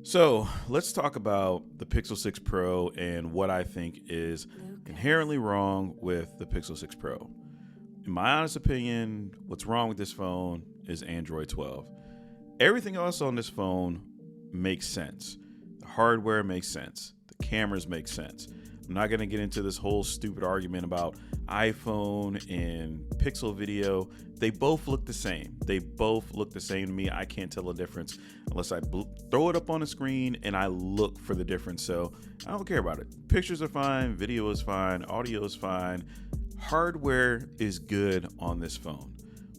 So let's talk about the Pixel 6 Pro and what I think is inherently wrong with the Pixel 6 Pro. In my honest opinion, what's wrong with this phone is Android 12. Everything else on this phone makes sense. The hardware makes sense. The cameras make sense. I'm not going to get into this whole stupid argument about iPhone and Pixel video. They both look the same. They both look the same to me. I can't tell the difference unless I throw it up on the screen and I look for the difference. So I don't care about it. Pictures are fine. Video is fine. Audio is fine. Hardware is good on this phone.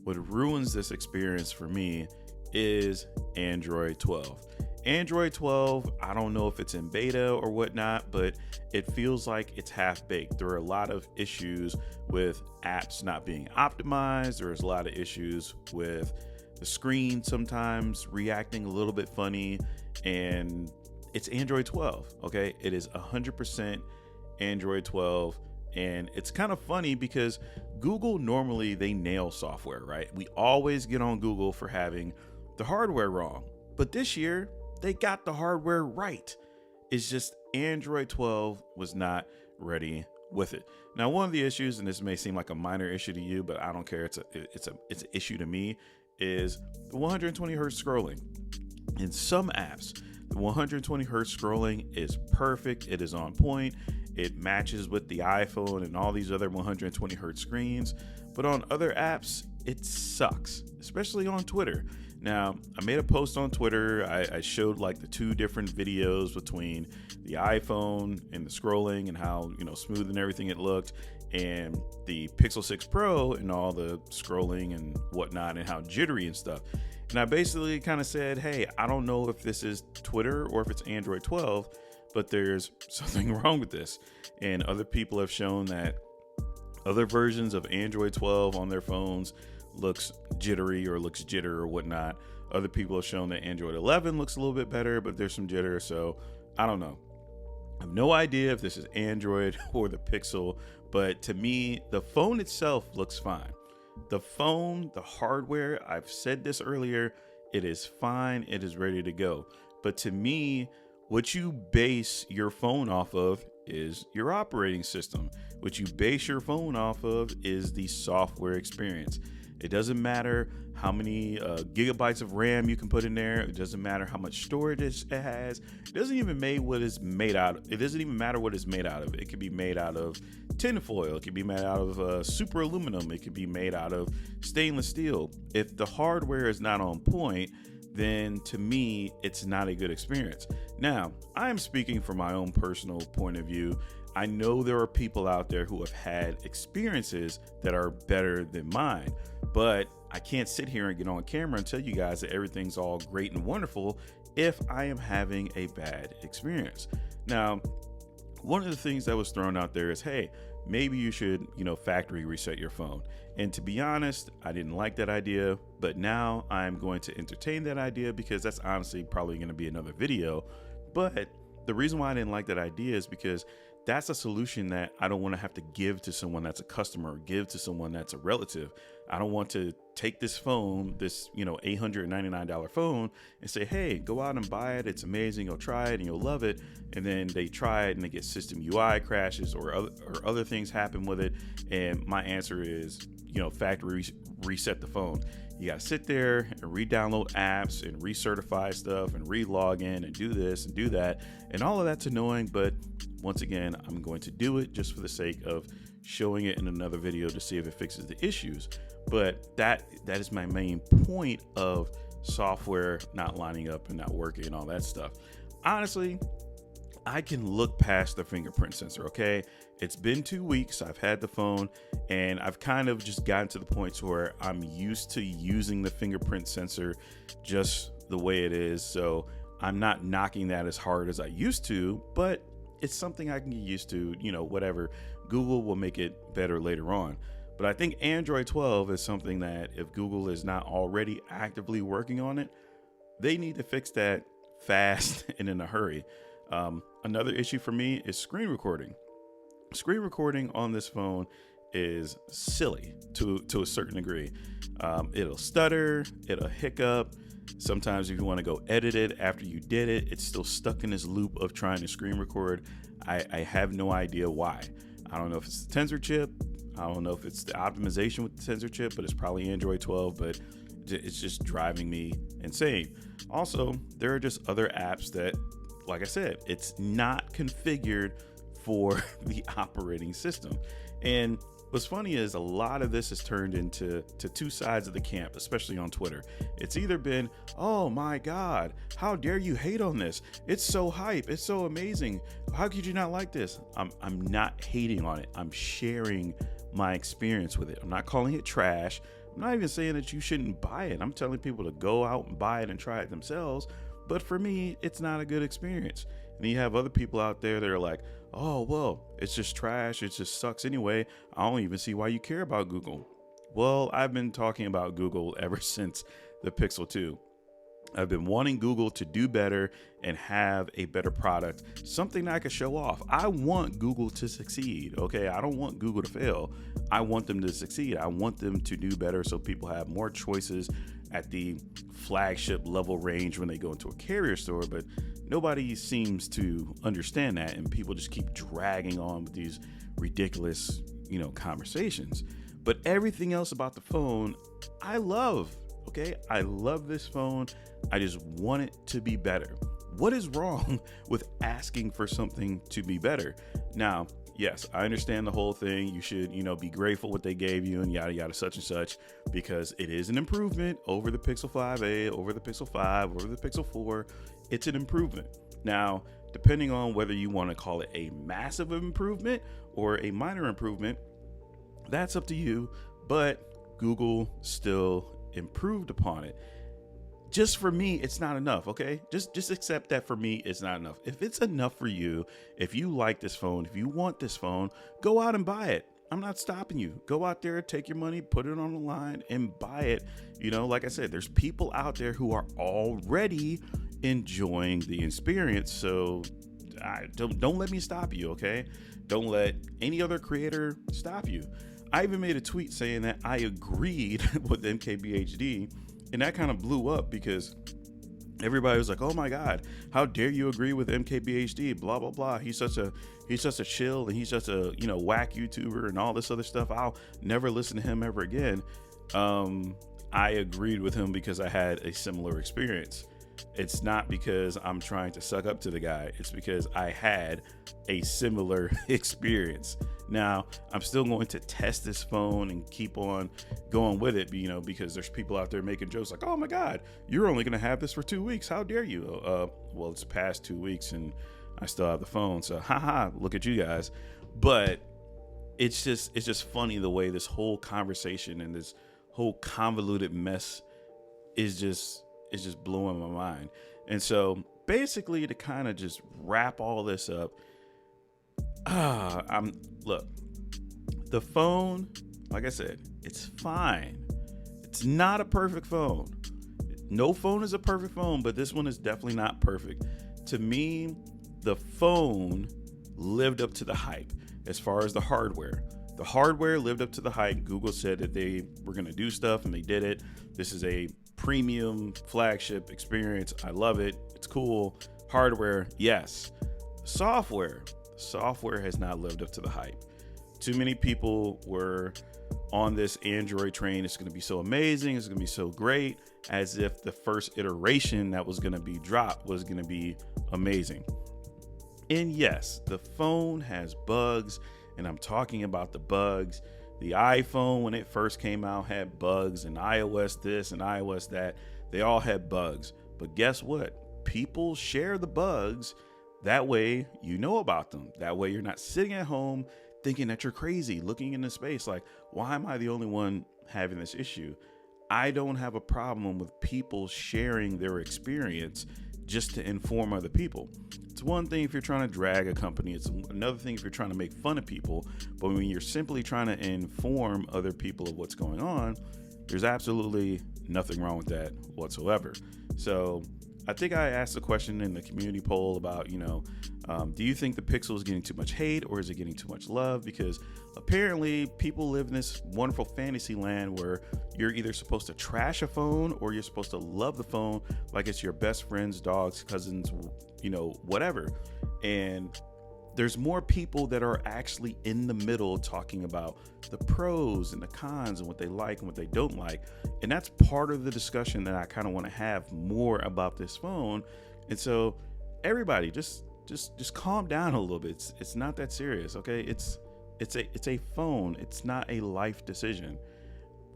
What ruins this experience for me is Android 12. Android 12, I don't know if it's in beta or whatnot, but it feels like it's half-baked. There are a lot of issues with apps not being optimized. There's a lot of issues with the screen sometimes reacting a little bit funny, and it's Android 12, okay? It is 100% Android 12, and it's kind of funny because Google, normally they nail software, right? We always get on Google for having the hardware wrong, but this year, they got the hardware right. It's just Android 12 was not ready with it. Now, one of the issues, and this may seem like a minor issue to you, but I don't care. It's an issue to me. Is the 120 hertz scrolling. In some apps, the 120 hertz scrolling is perfect. It is on point. It matches with the iPhone and all these other 120 hertz screens. But on other apps, it sucks, especially on Twitter. Now, I made a post on Twitter. I showed like the two different videos between the iPhone and the scrolling and how, smooth and everything it looked, and the Pixel 6 Pro and all the scrolling and whatnot and how jittery and stuff. And I basically kind of said, hey, I don't know if this is Twitter or if it's Android 12, but there's something wrong with this. And other people have shown that other versions of Android 12 on their phones looks jittery or looks jitter or whatnot. Other people have shown that Android 11 looks a little bit better, but there's some jitter. So I don't know. I have no idea if this is Android or the Pixel, but to me, the phone itself looks fine. The phone, the hardware, I've said this earlier, it is fine. It is ready to go. But to me, what you base your phone off of is your operating system. What you base your phone off of is the software experience. It doesn't matter how many gigabytes of RAM you can put in there. It doesn't matter how much storage it has. It doesn't even matter what it's made out of. It doesn't even matter what it's made out of. It could be made out of tinfoil. It could be made out of super aluminum. It could be made out of stainless steel. If the hardware is not on point, then to me, it's not a good experience. Now, I'm speaking from my own personal point of view. I know there are people out there who have had experiences that are better than mine, but I can't sit here and get on camera and tell you guys that everything's all great and wonderful if I am having a bad experience. Now, one of the things that was thrown out there is, hey, maybe you should, factory reset your phone. And to be honest, I didn't like that idea, but now I'm going to entertain that idea because that's honestly probably going to be another video. But the reason why I didn't like that idea is because that's a solution that I don't want to have to give to someone that's a customer or give to someone that's a relative. I don't want to take this phone, this, $899 phone, and say, hey, go out and buy it. It's amazing. You'll try it and you'll love it. And then they try it and they get system UI crashes or other things happen with it. And my answer is, factory reset the phone. You got to sit there and re-download apps and recertify stuff and re-log in and do this and do that. And all of that's annoying. But once again, I'm going to do it just for the sake of showing it in another video to see if it fixes the issues. But that is my main point of software not lining up and not working and all that stuff. Honestly, I can look past the fingerprint sensor, okay? It's been 2 weeks. I've had the phone and I've kind of just gotten to the point where I'm used to using the fingerprint sensor just the way it is. So I'm not knocking that as hard as I used to, but it's something I can get used to, whatever. Google will make it better later on. But I think Android 12 is something that if Google is not already actively working on it, they need to fix that fast and in a hurry. Another issue for me is screen recording. Screen recording on this phone is silly to a certain degree. It'll stutter, it'll hiccup. Sometimes if you want to go edit it after you did it, it's still stuck in this loop of trying to screen record. I have no idea why. I don't know if it's the Tensor chip. I don't know if it's the optimization with the Tensor chip, but it's probably Android 12, but it's just driving me insane. Also, there are just other apps that, like I said, it's not configured for the operating system. And what's funny is a lot of this has turned into two sides of the camp, especially on Twitter. It's either been, oh my God, how dare you hate on this? It's so hype. It's so amazing. How could you not like this? I'm not hating on it. I'm sharing my experience with it. I'm not calling it trash. I'm not even saying that you shouldn't buy it. I'm telling people to go out and buy it and try it themselves. But for me, it's not a good experience. And you have other people out there that are like, oh, well, it's just trash. It just sucks anyway. I don't even see why you care about Google. Well, I've been talking about Google ever since the Pixel 2. I've been wanting Google to do better and have a better product, something that I could show off. I want Google to succeed, okay? I don't want Google to fail. I want them to succeed. I want them to do better so people have more choices at the flagship level range when they go into a carrier store, but nobody seems to understand that, and people just keep dragging on with these ridiculous, conversations. But everything else about the phone, I love. Okay, I love this phone. I just want it to be better. What is wrong with asking for something to be better? Now, yes, I understand the whole thing. You should, be grateful what they gave you and yada, yada, such and such, because it is an improvement over the Pixel 5a, over the Pixel 5, over the Pixel 4. It's an improvement. Now, depending on whether you want to call it a massive improvement or a minor improvement, that's up to you. But Google still improved upon it. Just for me, it's not enough. Okay, just accept that for me, it's not enough. If it's enough for you, if you like this phone, if you want this phone, go out and buy it. I'm not stopping you. Go out there, take your money, put it on the line and buy it. Like I said, there's people out there who are already enjoying the experience. So don't let me stop you. Okay, don't let any other creator stop you. I even made a tweet saying that I agreed with MKBHD, and that kind of blew up because everybody was like, "Oh my God, how dare you agree with MKBHD? Blah blah blah. He's such a chill, and he's just a whack YouTuber and all this other stuff. I'll never listen to him ever again." I agreed with him because I had a similar experience. It's not because I'm trying to suck up to the guy. It's because I had a similar experience. Now, I'm still going to test this phone and keep on going with it, because there's people out there making jokes like, "Oh my God, you're only going to have this for 2 weeks. How dare you?" Well, it's past 2 weeks and I still have the phone. So, haha, look at you guys. But it's just funny the way this whole conversation and this whole convoluted mess is just blowing my mind. And so basically, to kind of just wrap all this up, look, the phone, like I said, it's fine. It's not a perfect phone. No phone is a perfect phone, but this one is definitely not perfect. To me, the phone lived up to the hype as far as the hardware. The hardware lived up to the hype. Google said that they were going to do stuff, and they did it. This is a premium flagship experience. I love it. It's cool. Hardware, yes. Software has not lived up to the hype. Too many people were on this Android train. It's going to be so amazing. It's going to be so great, as if the first iteration that was going to be dropped was going to be amazing. And yes, the phone has bugs, and I'm talking about the bugs. The iPhone, when it first came out, had bugs, and iOS this and iOS that. They all had bugs. But guess what? People share the bugs. That way you know about them. That way you're not sitting at home thinking that you're crazy, looking into space like, why am I the only one having this issue? I don't have a problem with people sharing their experience just to inform other people. It's one thing if you're trying to drag a company. It's another thing if you're trying to make fun of people. But when you're simply trying to inform other people of what's going on, there's absolutely nothing wrong with that whatsoever. So I think I asked a question in the community poll about, Do you think the Pixel is getting too much hate, or is it getting too much love? Because apparently people live in this wonderful fantasy land where you're either supposed to trash a phone or you're supposed to love the phone like it's your best friend's, dog's, cousin's, whatever. And there's more people that are actually in the middle talking about the pros and the cons and what they like and what they don't like. And that's part of the discussion that I kind of want to have more about this phone. And so everybody just calm down a little bit. It's not that serious, okay? It's a phone. It's not a life decision.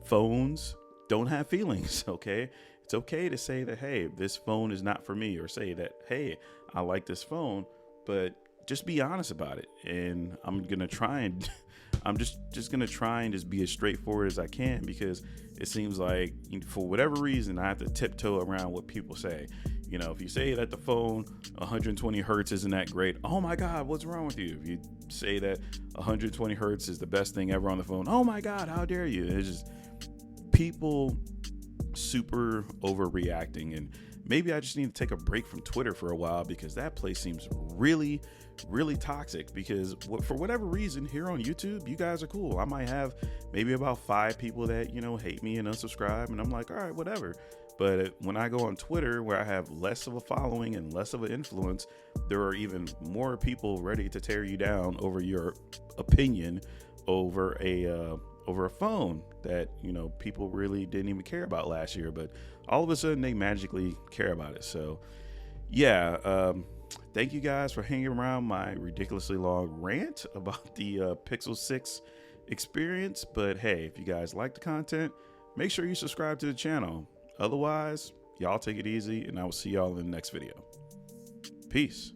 Phones don't have feelings, okay? It's okay to say that, hey, this phone is not for me, or say that, hey, I like this phone, but just be honest about it. And I'm gonna try and I'm just gonna try and just be as straightforward as I can, because it seems like for whatever reason I have to tiptoe around what people say. If you say that the phone 120 hertz isn't that great, oh my God, what's wrong with you? If you say that 120 hertz is the best thing ever on the phone, oh my God, how dare you? It's just people super overreacting. And maybe I just need to take a break from Twitter for a while, because that place seems really, really toxic. Because for whatever reason, here on YouTube, you guys are cool. I might have maybe about 5 people that, hate me and unsubscribe, and I'm like, all right, whatever. But when I go on Twitter, where I have less of a following and less of an influence, there are even more people ready to tear you down over your opinion over a phone that, people really didn't even care about last year. But all of a sudden they magically care about it. So yeah, thank you guys for hanging around my ridiculously long rant about the Pixel 6 experience. But hey, if you guys like the content, make sure you subscribe to the channel. Otherwise, y'all take it easy, and I will see y'all in the next video. Peace.